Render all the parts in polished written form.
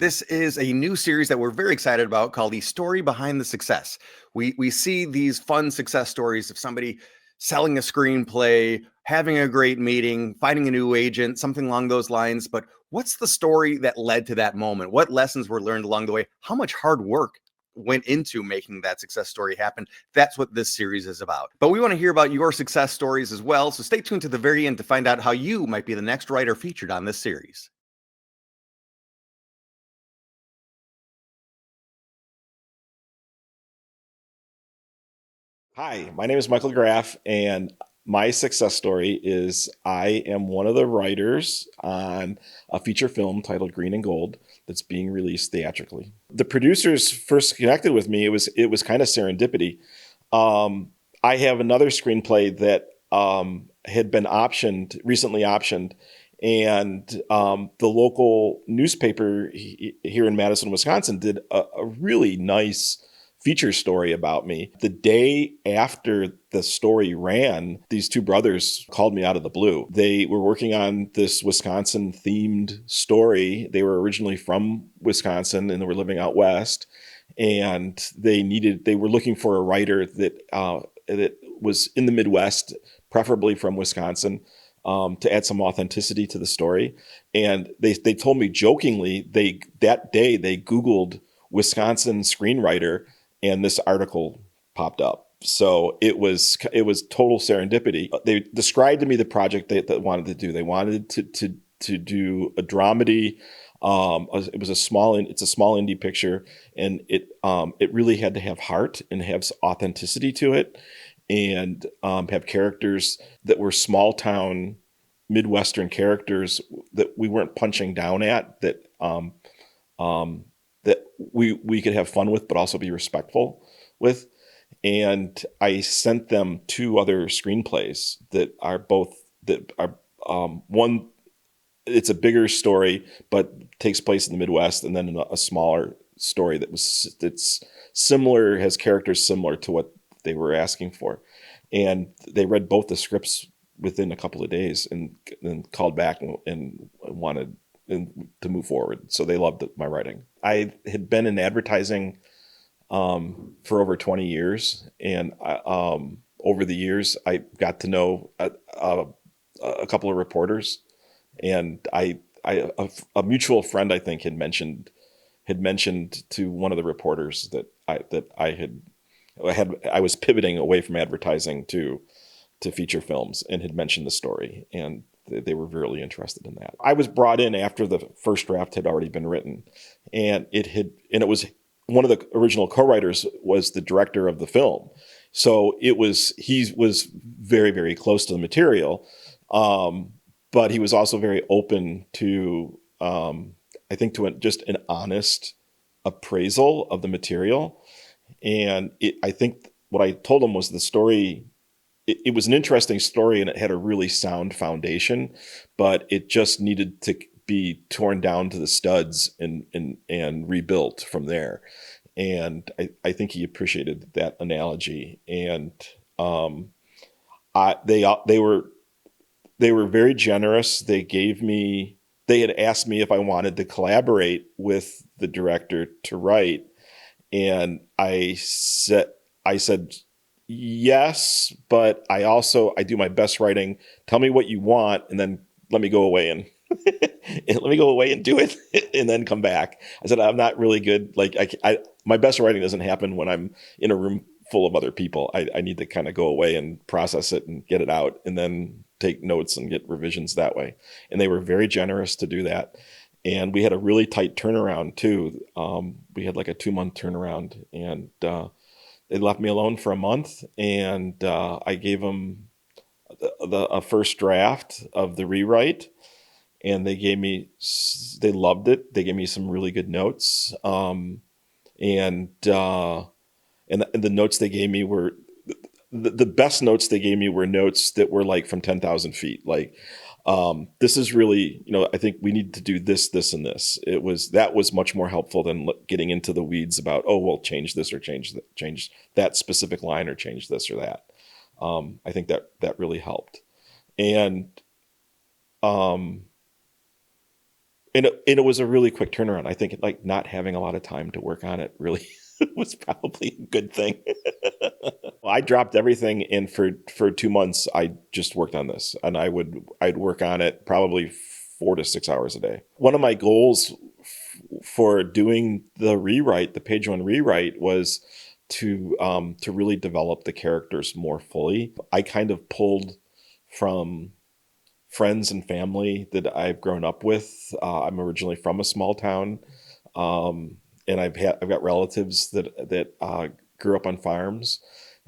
This is a new series that we're very excited about called The Story Behind the Success. We see these fun success stories of somebody selling a screenplay, having a great meeting, finding a new agent, something along those lines. But what's the story that led to that moment? What lessons were learned along the way? How much hard work went into making that success story happen? That's what this series is about. But we want to hear about your success stories as well. So stay tuned to the very end to find out how you might be the next writer featured on this series. Hi, my name is Michael Graf, and my success story is I am one of the writers on a feature film titled Green and Gold that's being released theatrically. The producers first connected with me. It was kind of serendipity. I have another screenplay that had been recently optioned, and the local newspaper here in Madison, Wisconsin, did a really nice feature story about me. The day after the story ran, these two brothers called me out of the blue. They were working on this Wisconsin themed story. They were originally from Wisconsin and they were living out west. And they were looking for a writer that was in the Midwest, preferably from Wisconsin, to add some authenticity to the story. And they told me jokingly, that day they Googled Wisconsin screenwriter, and this article popped up. So it was total serendipity. They described to me the project they wanted to do. They wanted to do a dramedy. It's a small indie picture, and it really had to have heart and have authenticity to it, and have characters that were small town Midwestern characters that we weren't punching down at, that we could have fun with, but also be respectful with. And I sent them two other screenplays that are one. It's a bigger story, but takes place in the Midwest, and then a smaller story that's similar, has characters similar to what they were asking for. And they read both the scripts within a couple of days, and then called back and wanted to move forward. So they loved my writing. I had been in advertising for over 20 years, and over the years, I got to know a couple of reporters, and a mutual friend, I think, had mentioned to one of the reporters that I was pivoting away from advertising to feature films, and had mentioned the story, and they were really interested in that. I was brought in after the first draft had already been written, and it was one of the original co-writers was the director of the film. So he was very, very close to the material. But he was also very open to, I think, just an honest appraisal of the material. And I think what I told him was the story. It was an interesting story, and it had a really sound foundation, but it just needed to be torn down to the studs and rebuilt from there. And I think he appreciated that analogy. And they were very generous. They had asked me if I wanted to collaborate with the director to write, and I said yes, but I do my best writing. Tell me what you want, and then let me go away and do it, and then come back. I said I'm not really good. Like my best writing doesn't happen when I'm in a room full of other people. I need to kind of go away and process it and get it out, and then take notes and get revisions that way. And they were very generous to do that. And we had a really tight turnaround too. We had like a 2-month turnaround, and they left me alone for a month, and I gave them a first draft of the rewrite, and they loved it. They gave me some really good notes, and the notes they gave me were the best notes they gave me were notes that were like from 10,000 feet. Like, this is really, I think we need to do this, this, and this. That was much more helpful than getting into the weeds about, oh, well, change this or change that specific line or change this or that. I think that really helped. And And it was a really quick turnaround. I think like not having a lot of time to work on it really was probably a good thing. I dropped everything, and for 2 months I just worked on this, and I'd work on it probably 4 to 6 hours a day. One of my goals for doing the page one rewrite, was to really develop the characters more fully. I kind of pulled from friends and family that I've grown up with. I'm originally from a small town, and I've got relatives that grew up on farms,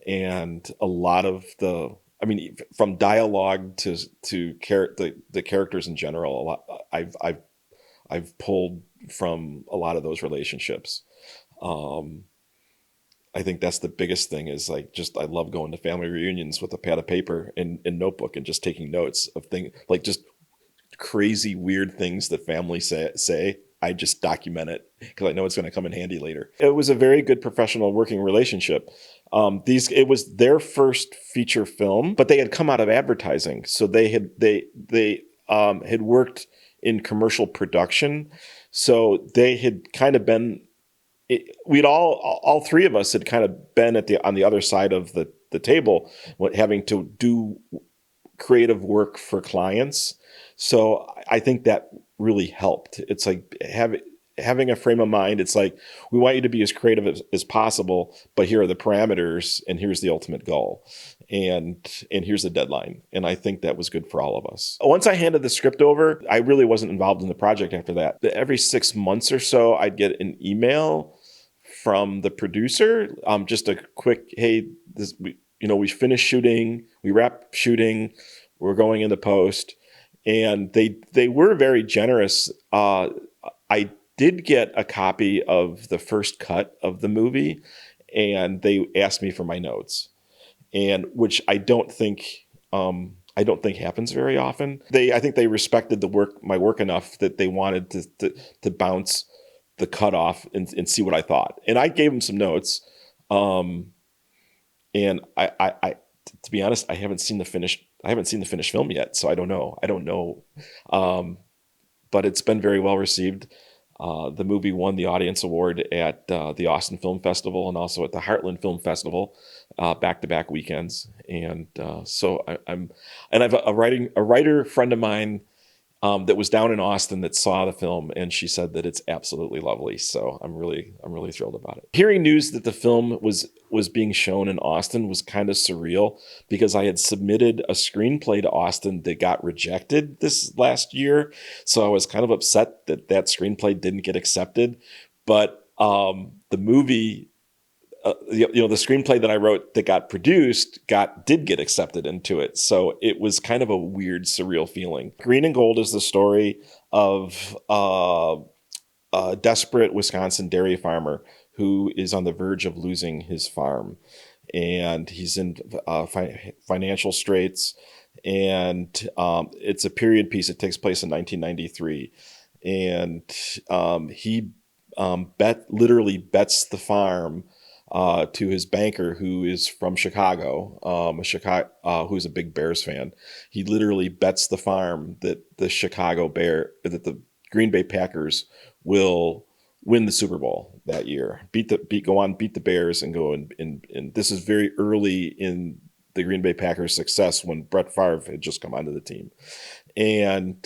and a lot of from dialogue to the characters in general, a lot I've pulled from a lot of those relationships. I think that's the biggest thing, is like, just, I love going to family reunions with a pad of paper and notebook and just taking notes of things, like just crazy, weird things that family say. I just document it because I know it's going to come in handy later. It was a very good professional working relationship. It was their first feature film, but they had come out of advertising. So they had worked in commercial production. So they had kind of been, we'd all three of us had kind of been on the other side of the table, having to do creative work for clients. So I think that really helped. It's like having a frame of mind. It's like, we want you to be as creative as possible, but here are the parameters, and here's the ultimate goal, and here's the deadline. And I think that was good for all of us. Once I handed the script over, I really wasn't involved in the project after that. Every 6 months or so, I'd get an email from the producer, just a quick, hey, we finished shooting, we wrapped shooting, we're going into post. And they were very generous. I did get a copy of the first cut of the movie, and they asked me for my notes, and which I don't think happens very often. I think they respected my work enough that they wanted to bounce the cut off and see what I thought. And I gave them some notes. And I to be honest, I haven't seen the finished film yet, so I don't know. But it's been very well received. The movie won the audience award at the Austin Film Festival and also at the Heartland Film Festival, back-to-back weekends. And so I've a writer friend of mine that was down in Austin that saw the film, and she said that it's absolutely lovely. So I'm really thrilled about it. Hearing news that the film was being shown in Austin was kind of surreal, because I had submitted a screenplay to Austin that got rejected this last year. So I was kind of upset that screenplay didn't get accepted. But the movie, the screenplay that I wrote that got produced did get accepted into it. So it was kind of a weird, surreal feeling. Green and Gold is the story of a desperate Wisconsin dairy farmer who is on the verge of losing his farm, and he's in financial straits. And it's a period piece. It takes place in 1993, and he literally bets the farm to his banker, who is from Chicago, who's a big Bears fan. He literally bets the farm that that the Green Bay Packers will win the Super Bowl that year, beat the Bears, and go and this is very early in the Green Bay Packers' success, when Brett Favre had just come onto the team. And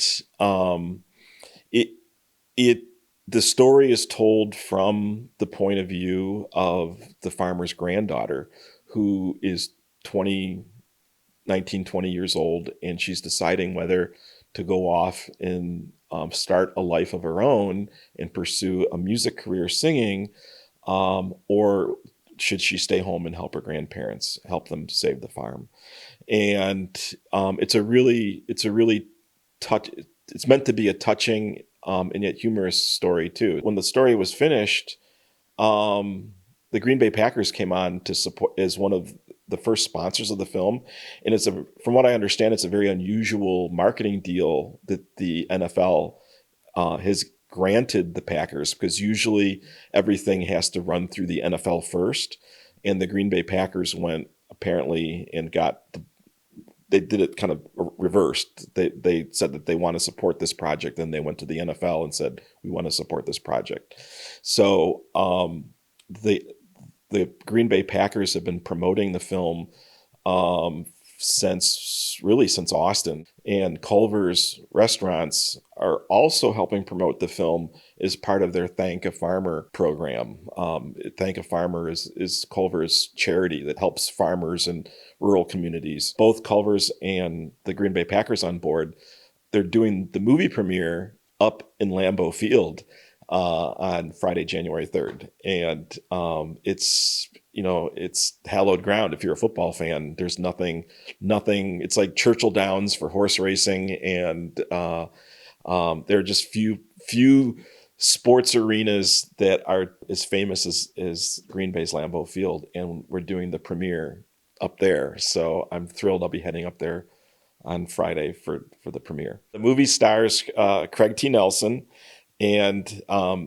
the story is told from the point of view of the farmer's granddaughter, who is 20 years old, and she's deciding whether to go off and start a life of her own and pursue a music career singing, or should she stay home and help her grandparents, help them save the farm. And it's meant to be a touching and yet humorous story too. When the story was finished, the Green Bay Packers came on to support as one of the first sponsors of the film. And from what I understand, it's a very unusual marketing deal that the NFL has granted the Packers, because usually everything has to run through the NFL first. And the Green Bay Packers went apparently and got they did it kind of reversed. They said that they want to support this project, and they went to the NFL and said, we want to support this project. So the Green Bay Packers have been promoting the film since Austin, and Culver's restaurants are also helping promote the film as part of their Thank a Farmer program. Thank a Farmer is Culver's charity that helps farmers in rural communities. Both Culver's and the Green Bay Packers on board. They're doing the movie premiere up in Lambeau Field on Friday, January 3rd. And it's hallowed ground. If you're a football fan, there's nothing, it's like Churchill Downs for horse racing. And there are just few sports arenas that are as famous as Green Bay's Lambeau Field. And we're doing the premiere up there. So I'm thrilled I'll be heading up there on Friday for the premiere. The movie stars Craig T. Nelson. And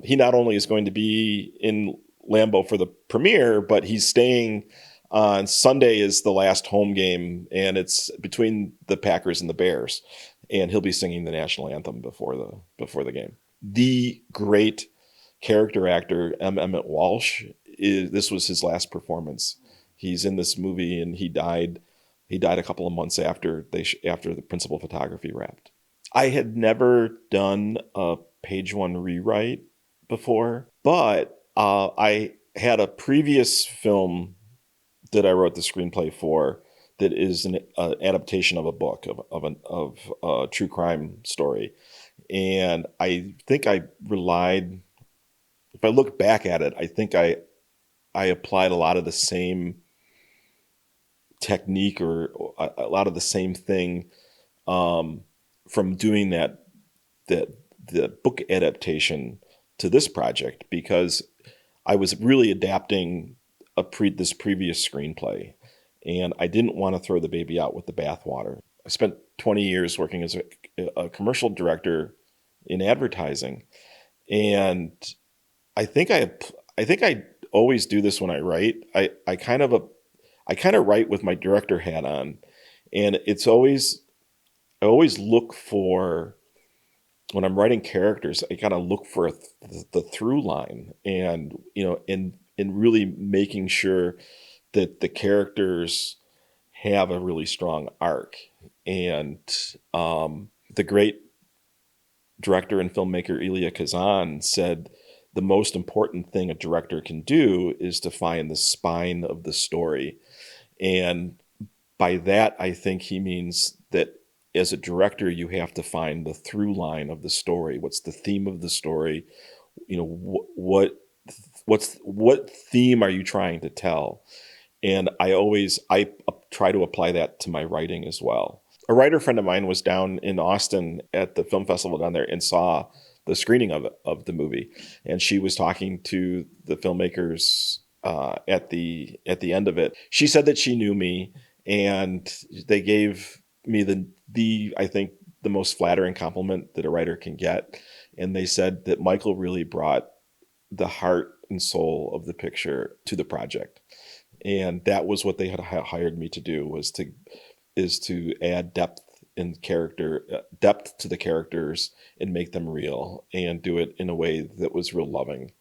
he not only is going to be in Lambeau for the premiere, but he's staying on Sunday is the last home game, and it's between the Packers and the Bears, and he'll be singing the national anthem before the game. The great character actor Emmett Walsh, this was his last performance. He's in this movie, and he died a couple of months after the principal photography wrapped. I had never done a page one rewrite before, but I had a previous film that I wrote the screenplay for that is an adaptation of a book of a true crime story, and I think I relied. If I look back at it, I think I applied a lot of the same technique or a lot of the same thing from doing the book adaptation to this project, because I was really adapting this previous screenplay, and I didn't want to throw the baby out with the bathwater. I spent 20 years working as a commercial director in advertising, and I think I always do this when I write. I kind of write with my director hat on, and I always look for, when I'm writing characters, I kind of look for the through line, and in really making sure that the characters have a really strong arc. And the great director and filmmaker Elia Kazan said the most important thing a director can do is to find the spine of the story. And by that, I think he means that as a director, you have to find the through line of the story. What's the theme of the story? What theme are you trying to tell? And I try to apply that to my writing as well. A writer friend of mine was down in Austin at the film festival down there and saw the screening of the movie, and she was talking to the filmmakers at the end of it. She said that she knew me, and they gave me I think the most flattering compliment that a writer can get. And they said that Michael really brought the heart and soul of the picture to the project. And that was what they had hired me to do, is to add depth to the characters and make them real, and do it in a way that was real loving.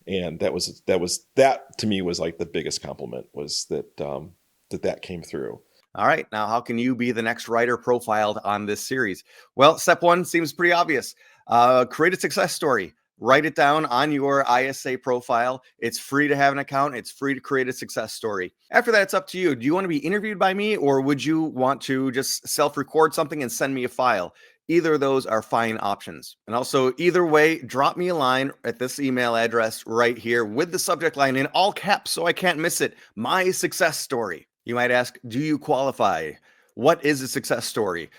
And that to me was like the biggest compliment, was that came through. All right. Now, how can you be the next writer profiled on this series? Well, step one seems pretty obvious. Create a success story. Write it down on your ISA profile. It's free to have an account. It's free to create a success story. After that, it's up to you. Do you want to be interviewed by me, or would you want to just self-record something and send me a file? Either of those are fine options. And also, either way, drop me a line at this email address right here with the subject line in all caps so I can't miss it. My success story. You might ask, do you qualify? What is a success story?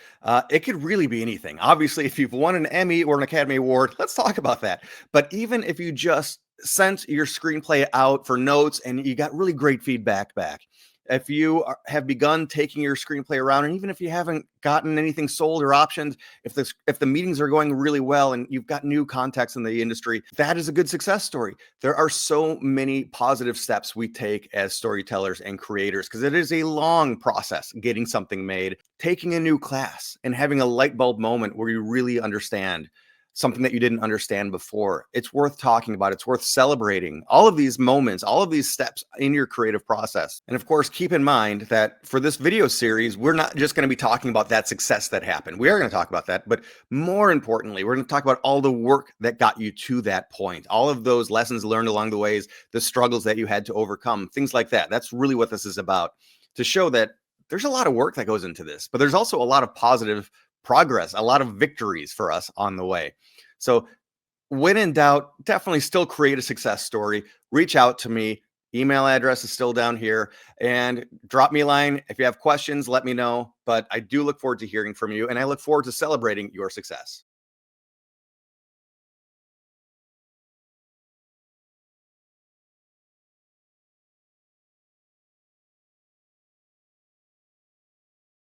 It could really be anything. Obviously, if you've won an Emmy or an Academy Award, let's talk about that. But even if you just sent your screenplay out for notes and you got really great feedback back, If you have begun taking your screenplay around, and even if you haven't gotten anything sold or optioned, if the meetings are going really well and you've got new contacts in the industry, that is a good success story. There are so many positive steps we take as storytellers and creators, because it is a long process getting something made. Taking a new class and having a light bulb moment where you really understand something that you didn't understand before. It's worth talking about. It's worth celebrating all of these moments, all of these steps in your creative process. And of course, keep in mind that for this video series, we're not just going to be talking about that success that happened. We are going to talk about that, but more importantly, we're going to talk about all the work that got you to that point, all of those lessons learned along the ways, the struggles that you had to overcome, things like that. That's really what this is about, to show that there's a lot of work that goes into this, but there's also a lot of positive progress, a lot of victories for us on the way. So when in doubt, definitely still create a success story. Reach out to me. Email address is still down here, and drop me a line. If you have questions, let me know. But I do look forward to hearing from you, and I look forward to celebrating your success.